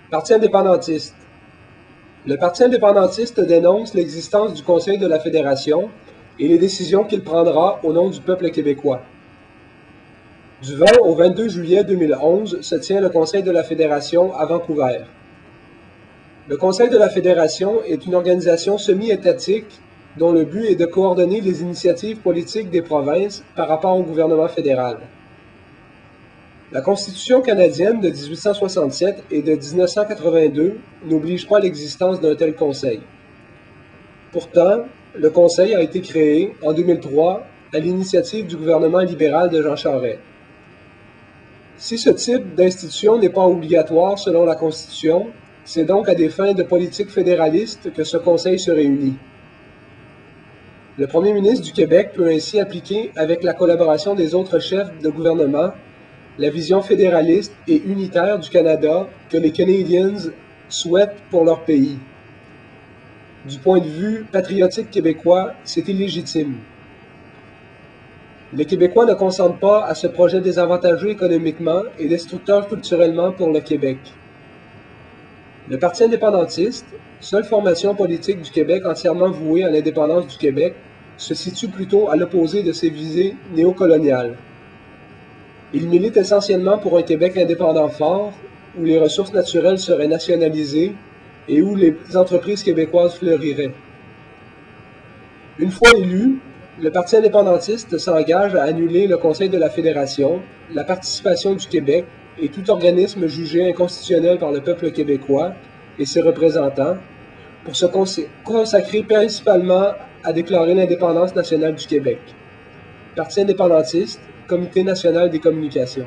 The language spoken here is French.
Parti indépendantiste. Le Parti indépendantiste dénonce l'existence du Conseil de la Fédération et les décisions qu'il prendra au nom du peuple québécois. Du 20 au 22 juillet 2011 se tient le Conseil de la Fédération à Vancouver. Le Conseil de la Fédération est une organisation semi-étatique dont le but est de coordonner les initiatives politiques des provinces par rapport au gouvernement fédéral. La Constitution canadienne de 1867 et de 1982 n'oblige pas l'existence d'un tel conseil. Pourtant, le conseil a été créé en 2003 à l'initiative du gouvernement libéral de Jean Charest. Si ce type d'institution n'est pas obligatoire selon la Constitution, c'est donc à des fins de politique fédéraliste que ce conseil se réunit. Le premier ministre du Québec peut ainsi appliquer, avec la collaboration des autres chefs de gouvernement, la vision fédéraliste et unitaire du Canada que les Canadiens souhaitent pour leur pays. Du point de vue patriotique québécois, c'est illégitime. Les Québécois ne consentent pas à ce projet désavantageux économiquement et destructeur culturellement pour le Québec. Le Parti indépendantiste, seule formation politique du Québec entièrement vouée à l'indépendance du Québec, se situe plutôt à l'opposé de ses visées néocoloniales. Il milite essentiellement pour un Québec indépendant fort, où les ressources naturelles seraient nationalisées et où les entreprises québécoises fleuriraient. Une fois élu, le Parti indépendantiste s'engage à annuler le Conseil de la Fédération, la participation du Québec et tout organisme jugé inconstitutionnel par le peuple québécois et ses représentants, pour se consacrer principalement à déclarer l'indépendance nationale du Québec. Parti indépendantiste, Comité national des communications.